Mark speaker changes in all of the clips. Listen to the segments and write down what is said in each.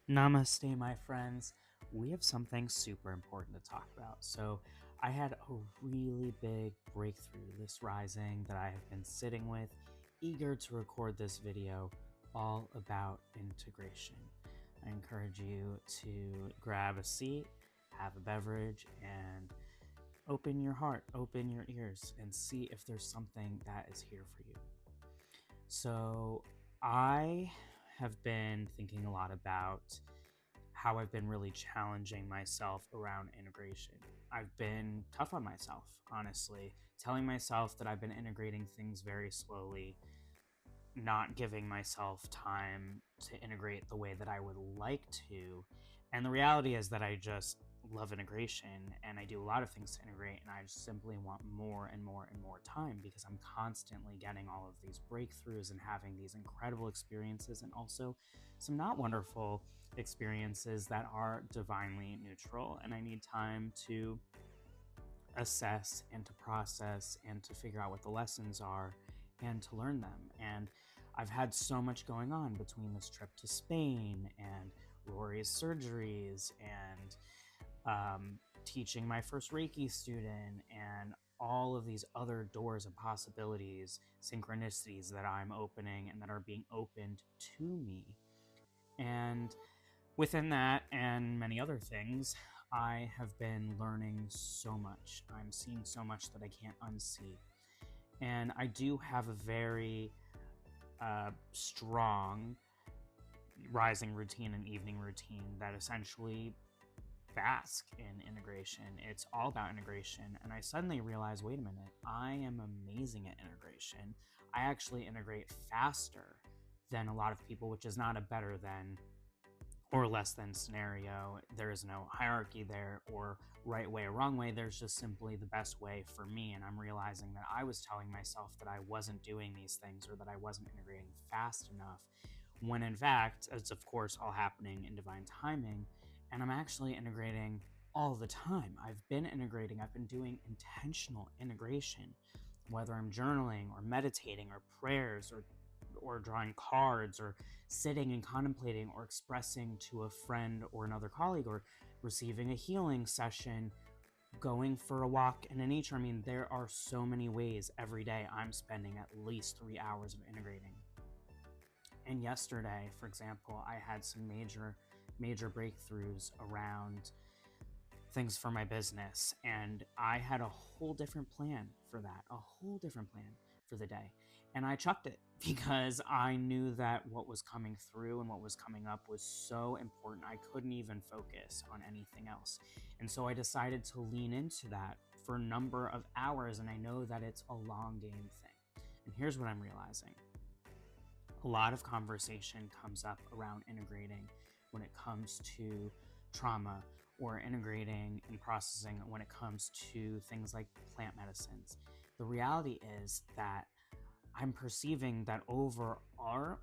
Speaker 1: Namaste, my friends. We have something super important to talk about. So, I had a really big breakthrough this rising that I have been sitting with, eager to record this video all about integration. I encourage you to grab a seat, have a beverage, and open your heart, open your ears, and see if there's something that is here for you. So, I have been thinking a lot about how I've been really challenging myself around integration. I've been tough on myself, honestly, telling myself that I've been integrating things very slowly, not giving myself time to integrate the way that I would like to. And the reality is that I just love integration and I do a lot of things to integrate, and I just simply want more and more and more time because I'm constantly getting all of these breakthroughs and having these incredible experiences, and also some not wonderful experiences that are divinely neutral. And I need time to assess and to process and to figure out what the lessons are and to learn them. And I've had so much going on between this trip to Spain and Rory's surgeries and teaching my first Reiki student and all of these other doors of possibilities, synchronicities that I'm opening and that are being opened to me. And within that and many other things, I have been learning so much. I'm seeing so much that I can't unsee. And I do have a very strong rising routine and evening routine that essentially bask in integration. It's all about integration. And I suddenly realized, wait a minute, I am amazing at integration. I actually integrate faster than a lot of people, which is not a better than or less than scenario. There is no hierarchy there or right way or wrong way. There's just simply the best way for me. And I'm realizing that I was telling myself that I wasn't doing these things or that I wasn't integrating fast enough, when in fact, it's of course all happening in divine timing. And I'm actually integrating all the time. I've been integrating, I've been doing intentional integration, whether I'm journaling or meditating or prayers or drawing cards or sitting and contemplating or expressing to a friend or another colleague or receiving a healing session, going for a walk in nature. I mean, there are so many ways every day I'm spending at least 3 hours of integrating. And yesterday, for example, I had some major breakthroughs around things for my business, and I had a whole different plan for that, a whole different plan for the day, and I chucked it because I knew that what was coming through and what was coming up was so important I couldn't even focus on anything else. And so I decided to lean into that for a number of hours, and I know that it's a long game thing. And here's what I'm realizing: a lot of conversation comes up around integrating when it comes to trauma, or integrating and processing when it comes to things like plant medicines. The reality is that I'm perceiving that overarching,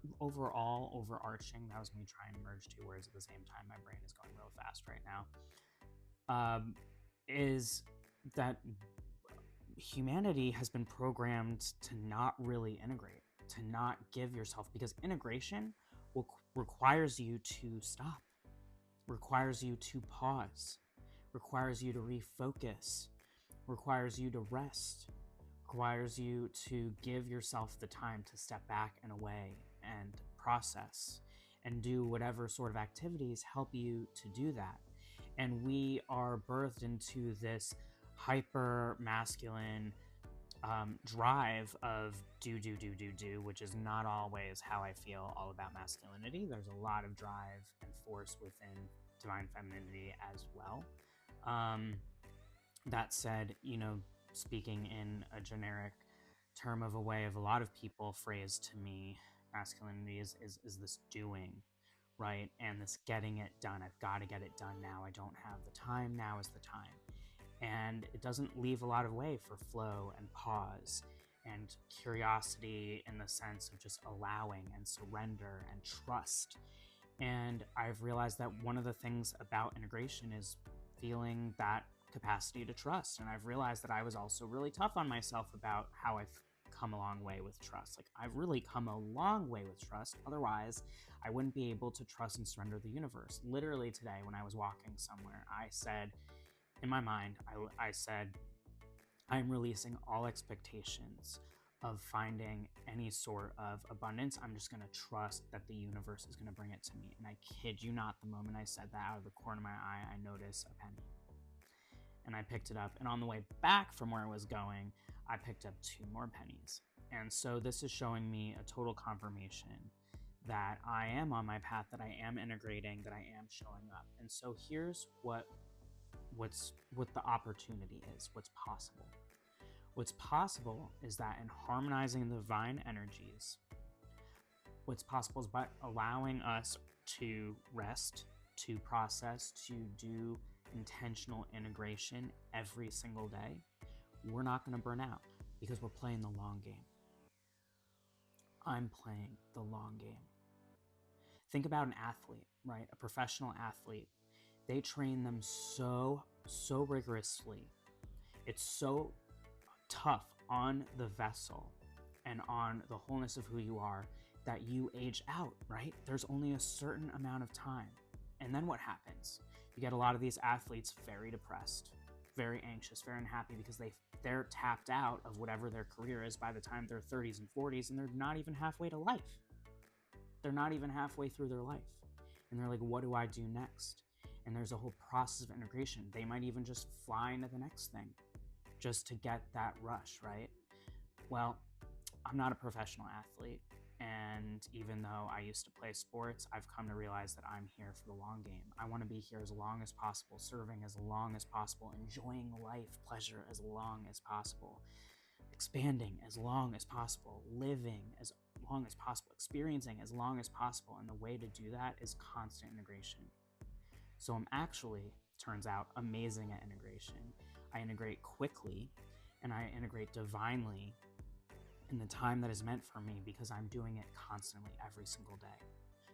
Speaker 1: that was me trying to merge two words at the same time, my brain is going real fast right now, um, is that humanity has been programmed to not really integrate, to not give yourself, because integration requires you to stop, requires you to pause, requires you to refocus, requires you to rest, requires you to give yourself the time to step back and away and process and do whatever sort of activities help you to do that. And we are birthed into this hyper masculine drive of do, which is not always how I feel all about masculinity. There's a lot of drive and force within divine femininity as well. That said, speaking in a generic term of a way of a lot of people phrase to me, masculinity is this doing, right? And this getting it done. I've got to get it done now. I don't have the time. Now is the time. And it doesn't leave a lot of way for flow and pause and curiosity, in the sense of just allowing and surrender and trust. And I've realized that one of the things about integration is feeling that capacity to trust. And I've realized that I was also really tough on myself about how I've come a long way with trust. Like, I've really come a long way with trust. Otherwise, I wouldn't be able to trust and surrender the universe. Literally today, when I was walking somewhere, I said, in my mind, I said, I'm releasing all expectations of finding any sort of abundance. I'm just going to trust that the universe is going to bring it to me. And I kid you not, the moment I said that, out of the corner of my eye, I noticed a penny. And I picked it up. And on the way back from where I was going, I picked up 2 more pennies. And so this is showing me a total confirmation that I am on my path, that I am integrating, that I am showing up. And so here's what the opportunity is, what's possible. What's possible is that in harmonizing the divine energies, what's possible is by allowing us to rest, to process, to do intentional integration every single day, we're not going to burn out because we're playing the long game. I'm playing the long game. Think about an athlete, right? A professional athlete. They train them so rigorously. It's so tough on the vessel and on the wholeness of who you are that you age out, right? There's only a certain amount of time. And then what happens? You get a lot of these athletes very depressed, very anxious, very unhappy because they're tapped out of whatever their career is by the time they're 30s and 40s, and they're not even halfway to life. They're not even halfway through their life. And they're like, what do I do next? And there's a whole process of integration. They might even just fly into the next thing just to get that rush, right? Well, I'm not a professional athlete. And even though I used to play sports, I've come to realize that I'm here for the long game. I want to be here as long as possible, serving as long as possible, enjoying life, pleasure as long as possible, expanding as long as possible, living as long as possible, experiencing as long as possible. And the way to do that is constant integration. So I'm actually, turns out, amazing at integration. I integrate quickly and I integrate divinely in the time that is meant for me because I'm doing it constantly every single day.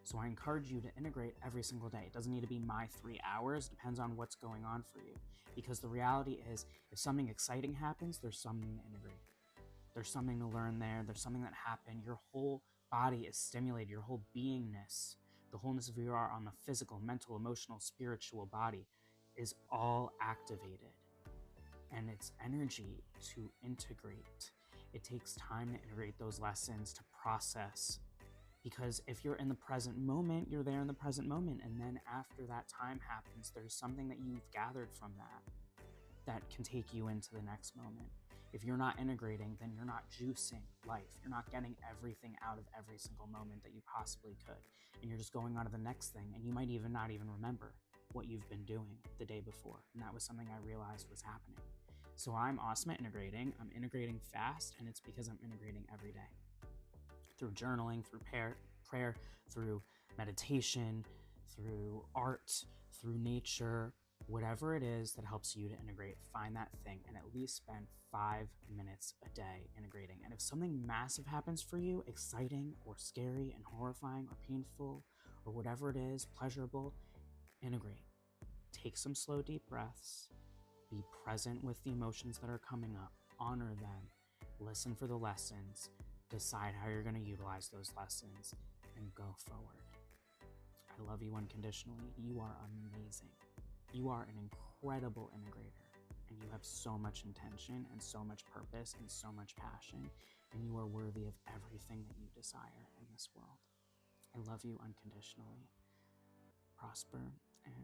Speaker 1: So I encourage you to integrate every single day. It doesn't need to be my 3 hours, depends on what's going on for you. Because the reality is, if something exciting happens, there's something to integrate. There's something to learn there. There's something that happened. Your whole body is stimulated. Your whole beingness, the wholeness of who you are on the physical, mental, emotional, spiritual body is all activated. And it's energy to integrate. It takes time to integrate those lessons, to process. Because if you're in the present moment, you're there in the present moment. And then after that time happens, there's something that you've gathered from that can take you into the next moment. If you're not integrating, then you're not juicing life. You're not getting everything out of every single moment that you possibly could. And you're just going on to the next thing. And you might even not even remember what you've been doing the day before. And that was something I realized was happening. So I'm awesome at integrating. I'm integrating fast, and it's because I'm integrating every day. Through journaling, through prayer, through meditation, through art, through nature, whatever it is that helps you to integrate, find that thing and at least spend 5 minutes a day integrating. And if something massive happens for you, exciting or scary and horrifying or painful or whatever it is, pleasurable, integrate. Take some slow, deep breaths. Be present with the emotions that are coming up. Honor them. Listen for the lessons. Decide how you're going to utilize those lessons and go forward. I love you unconditionally. You are amazing. You are an incredible integrator, and you have so much intention and so much purpose and so much passion, and you are worthy of everything that you desire in this world. I love you unconditionally. Prosper and